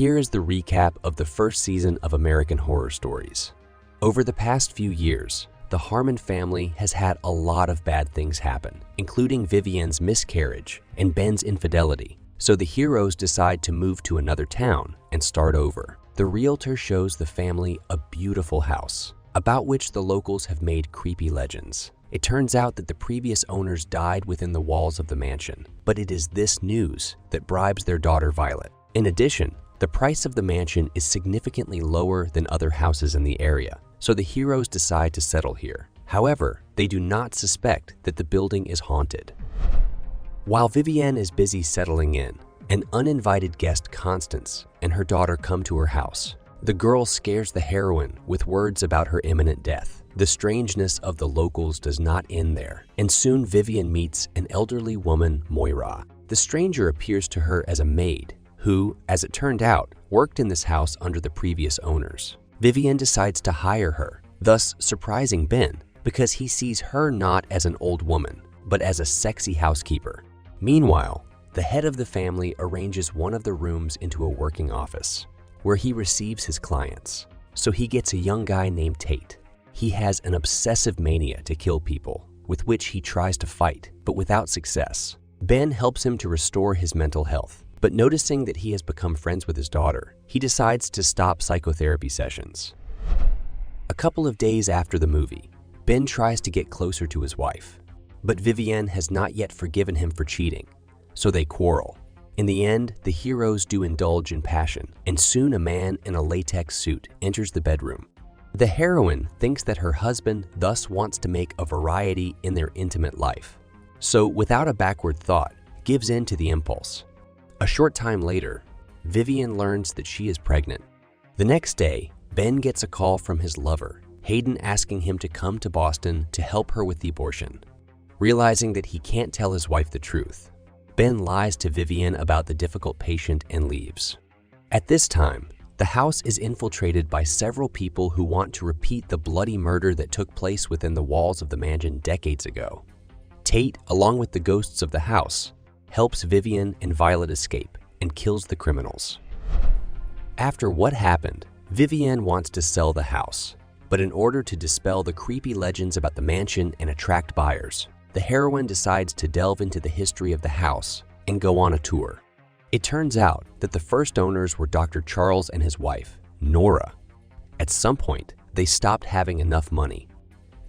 Here is the recap of the first season of American Horror Stories. Over the past few years, the Harmon family has had a lot of bad things happen, including Vivian's miscarriage and Ben's infidelity. So the heroes decide to move to another town and start over. The realtor shows the family a beautiful house, about which the locals have made creepy legends. It turns out that the previous owners died within the walls of the mansion, but it is this news that bribes their daughter Violet. In addition, the price of the mansion is significantly lower than other houses in the area, so the heroes decide to settle here. However, they do not suspect that the building is haunted. While Vivienne is busy settling in, an uninvited guest, Constance, and her daughter come to her house. The girl scares the heroine with words about her imminent death. The strangeness of the locals does not end there, and soon Vivienne meets an elderly woman, Moira. The stranger appears to her as a maid, who, as it turned out, worked in this house under the previous owners. Vivienne decides to hire her, thus surprising Ben, because he sees her not as an old woman, but as a sexy housekeeper. Meanwhile, the head of the family arranges one of the rooms into a working office, where he receives his clients. So he gets a young guy named Tate. He has an obsessive mania to kill people, with which he tries to fight, but without success. Ben helps him to restore his mental health, but noticing that he has become friends with his daughter, he decides to stop psychotherapy sessions. A couple of days after the movie, Ben tries to get closer to his wife, but Vivienne has not yet forgiven him for cheating, so they quarrel. In the end, the heroes do indulge in passion, and soon a man in a latex suit enters the bedroom. The heroine thinks that her husband thus wants to make a variety in their intimate life, so without a backward thought, gives in to the impulse. A short time later, Vivienne learns that she is pregnant. The next day, Ben gets a call from his lover, Hayden, asking him to come to Boston to help her with the abortion. Realizing that he can't tell his wife the truth, Ben lies to Vivienne about the difficult patient and leaves. At this time, the house is infiltrated by several people who want to repeat the bloody murder that took place within the walls of the mansion decades ago. Tate, along with the ghosts of the house, helps Vivienne and Violet escape and kills the criminals. After what happened, Vivienne wants to sell the house, but in order to dispel the creepy legends about the mansion and attract buyers, the heroine decides to delve into the history of the house and go on a tour. It turns out that the first owners were Dr. Charles and his wife, Nora. At some point, they stopped having enough money.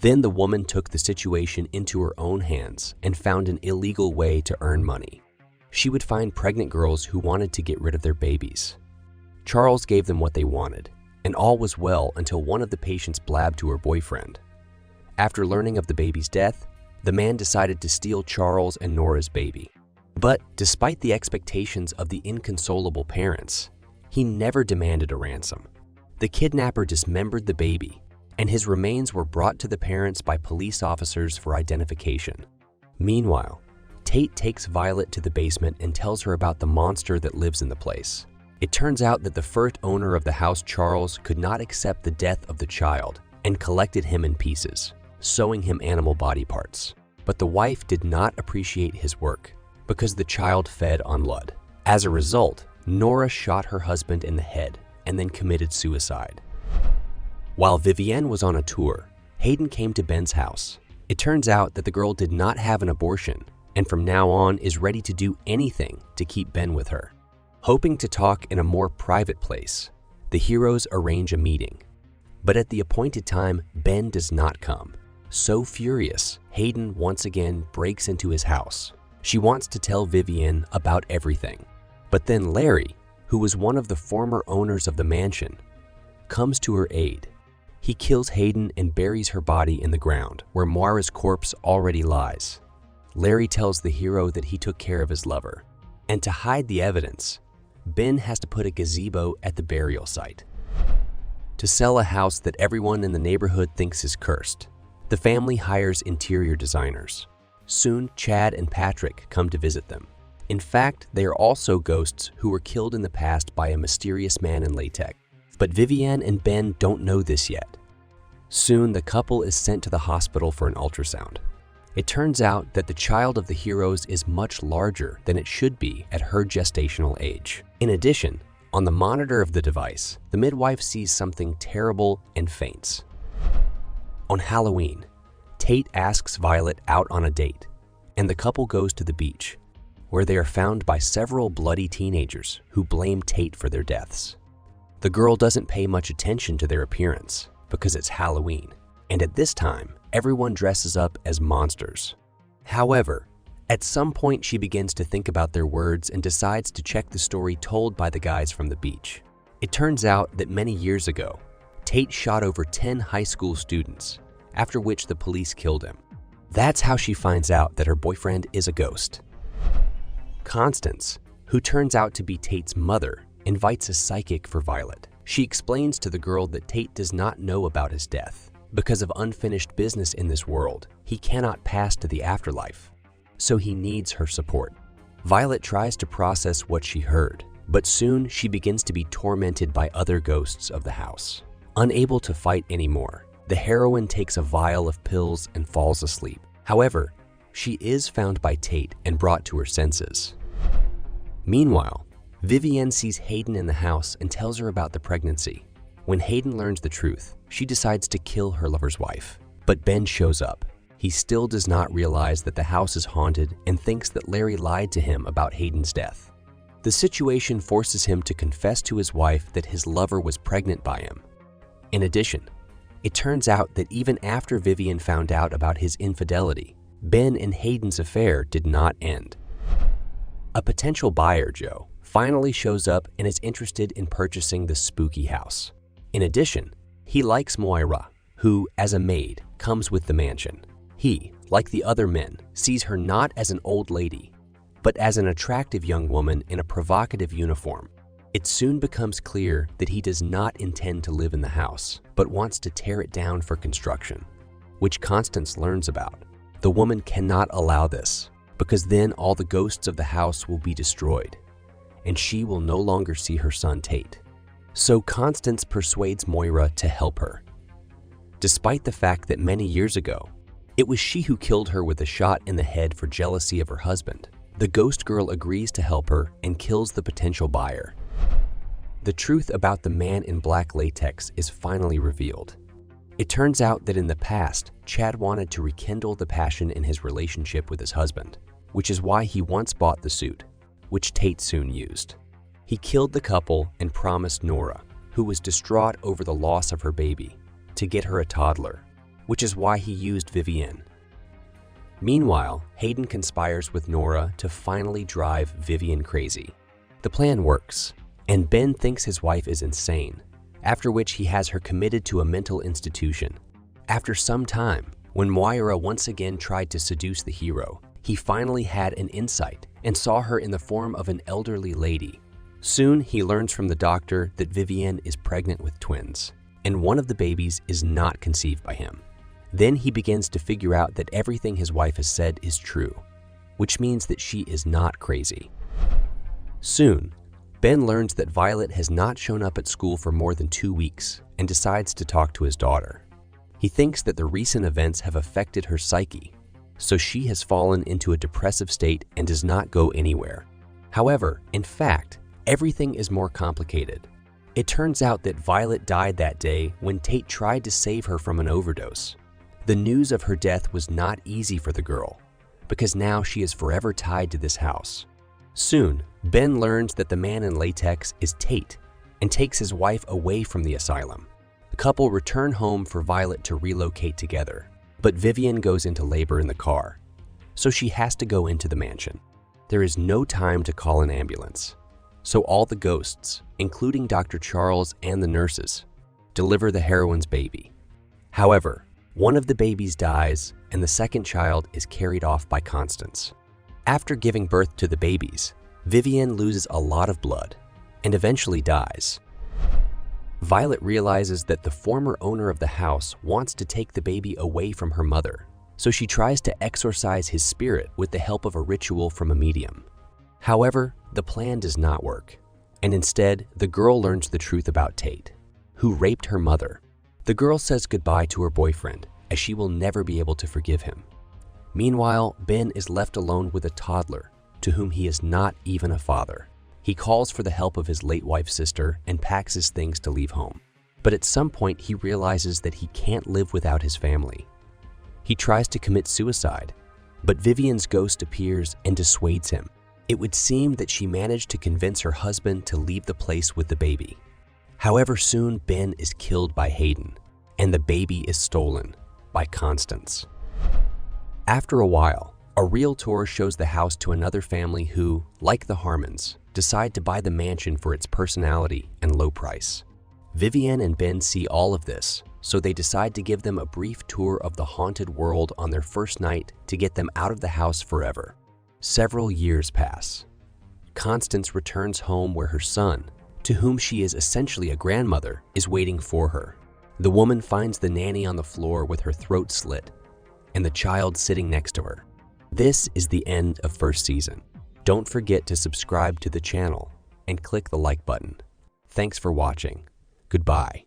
Then the woman took the situation into her own hands and found an illegal way to earn money. She would find pregnant girls who wanted to get rid of their babies. Charles gave them what they wanted, and all was well until one of the patients blabbed to her boyfriend. After learning of the baby's death, the man decided to steal Charles and Nora's baby. But despite the expectations of the inconsolable parents, he never demanded a ransom. The kidnapper dismembered the baby, and his remains were brought to the parents by police officers for identification. Meanwhile, Tate takes Violet to the basement and tells her about the monster that lives in the place. It turns out that the first owner of the house, Charles, could not accept the death of the child and collected him in pieces, sewing him animal body parts. But the wife did not appreciate his work because the child fed on blood. As a result, Nora shot her husband in the head and then committed suicide. While Vivienne was on a tour, Hayden came to Ben's house. It turns out that the girl did not have an abortion and from now on is ready to do anything to keep Ben with her. Hoping to talk in a more private place, the heroes arrange a meeting. But at the appointed time, Ben does not come. So furious, Hayden once again breaks into his house. She wants to tell Vivienne about everything. But then Larry, who was one of the former owners of the mansion, comes to her aid. He kills Hayden and buries her body in the ground, where Moira's corpse already lies. Larry tells the hero that he took care of his lover. And to hide the evidence, Ben has to put a gazebo at the burial site. To sell a house that everyone in the neighborhood thinks is cursed, the family hires interior designers. Soon, Chad and Patrick come to visit them. In fact, they are also ghosts who were killed in the past by a mysterious man in latex. But Vivienne and Ben don't know this yet. Soon, the couple is sent to the hospital for an ultrasound. It turns out that the child of the heroes is much larger than it should be at her gestational age. In addition, On the monitor of the device, the midwife sees something terrible and faints. On Halloween, Tate asks Violet out on a date, and the couple goes to the beach, where they are found by several bloody teenagers who blame Tate for their deaths. The girl doesn't pay much attention to their appearance because it's Halloween, and at this time, everyone dresses up as monsters. However, at some point she begins to think about their words and decides to check the story told by the guys from the beach. It turns out that many years ago, Tate shot over 10 high school students, after which the police killed him. That's how she finds out that her boyfriend is a ghost. Constance, who turns out to be Tate's mother, invites a psychic for Violet. She explains to the girl that Tate does not know about his death. Because of unfinished business in this world, he cannot pass to the afterlife, so he needs her support. Violet tries to process what she heard, but soon she begins to be tormented by other ghosts of the house. Unable to fight anymore, the heroine takes a vial of pills and falls asleep. However, she is found by Tate and brought to her senses. Meanwhile, Vivienne sees Hayden in the house and tells her about the pregnancy. When Hayden learns the truth, she decides to kill her lover's wife. But Ben shows up. He still does not realize that the house is haunted and thinks that Larry lied to him about Hayden's death. The situation forces him to confess to his wife that his lover was pregnant by him. In addition, it turns out that even after Vivienne found out about his infidelity, Ben and Hayden's affair did not end. A potential buyer, Joe, finally shows up and is interested in purchasing the spooky house. In addition, he likes Moira, who, as a maid, comes with the mansion. He, like the other men, sees her not as an old lady, but as an attractive young woman in a provocative uniform. It soon becomes clear that he does not intend to live in the house, but wants to tear it down for construction, which Constance learns about. The woman cannot allow this, because then all the ghosts of the house will be destroyed, and she will no longer see her son Tate. So Constance persuades Moira to help her. Despite the fact that many years ago, it was she who killed her with a shot in the head for jealousy of her husband, the ghost girl agrees to help her and kills the potential buyer. The truth about the man in black latex is finally revealed. It turns out that in the past, Chad wanted to rekindle the passion in his relationship with his husband, which is why he once bought the suit, which Tate soon used. He killed the couple and promised Nora, who was distraught over the loss of her baby, to get her a toddler, which is why he used Vivienne. Meanwhile, Hayden conspires with Nora to finally drive Vivienne crazy. The plan works, and Ben thinks his wife is insane, after which he has her committed to a mental institution. After some time, when Moira once again tried to seduce the hero, he finally had an insight and saw her in the form of an elderly lady. Soon, he learns from the doctor that Vivienne is pregnant with twins, and one of the babies is not conceived by him. Then he begins to figure out that everything his wife has said is true, which means that she is not crazy. Soon, Ben learns that Violet has not shown up at school for more than 2 weeks and decides to talk to his daughter. He thinks that the recent events have affected her psyche, so she has fallen into a depressive state and does not go anywhere. However, in fact, everything is more complicated. It turns out that Violet died that day when Tate tried to save her from an overdose. The news of her death was not easy for the girl, because now she is forever tied to this house. Soon, Ben learns that the man in latex is Tate and takes his wife away from the asylum. The couple return home for Violet to relocate together, but Vivienne goes into labor in the car, so she has to go into the mansion. There is no time to call an ambulance, so all the ghosts, including Dr. Charles and the nurses, deliver the heroine's baby. However, one of the babies dies and the second child is carried off by Constance. After giving birth to the babies, Vivienne loses a lot of blood and eventually dies. Violet realizes that the former owner of the house wants to take the baby away from her mother, so she tries to exorcise his spirit with the help of a ritual from a medium. However, the plan does not work, and instead, the girl learns the truth about Tate, who raped her mother. The girl says goodbye to her boyfriend, as she will never be able to forgive him. Meanwhile, Ben is left alone with a toddler, to whom he is not even a father. He calls for the help of his late wife's sister and packs his things to leave home. But at some point, he realizes that he can't live without his family. He tries to commit suicide, but Vivian's ghost appears and dissuades him. It would seem that she managed to convince her husband to leave the place with the baby. However, soon Ben is killed by Hayden, and the baby is stolen by Constance. After a while, a realtor shows the house to another family who, like the Harmons, decide to buy the mansion for its personality and low price. Vivian and Ben see all of this, so they decide to give them a brief tour of the haunted world on their first night to get them out of the house forever. Several years pass. Constance returns home where her son, to whom she is essentially a grandmother, is waiting for her. The woman finds the nanny on the floor with her throat slit and the child sitting next to her. This is the end of first season. Don't forget to subscribe to the channel and click the like button. Thanks for watching. Goodbye.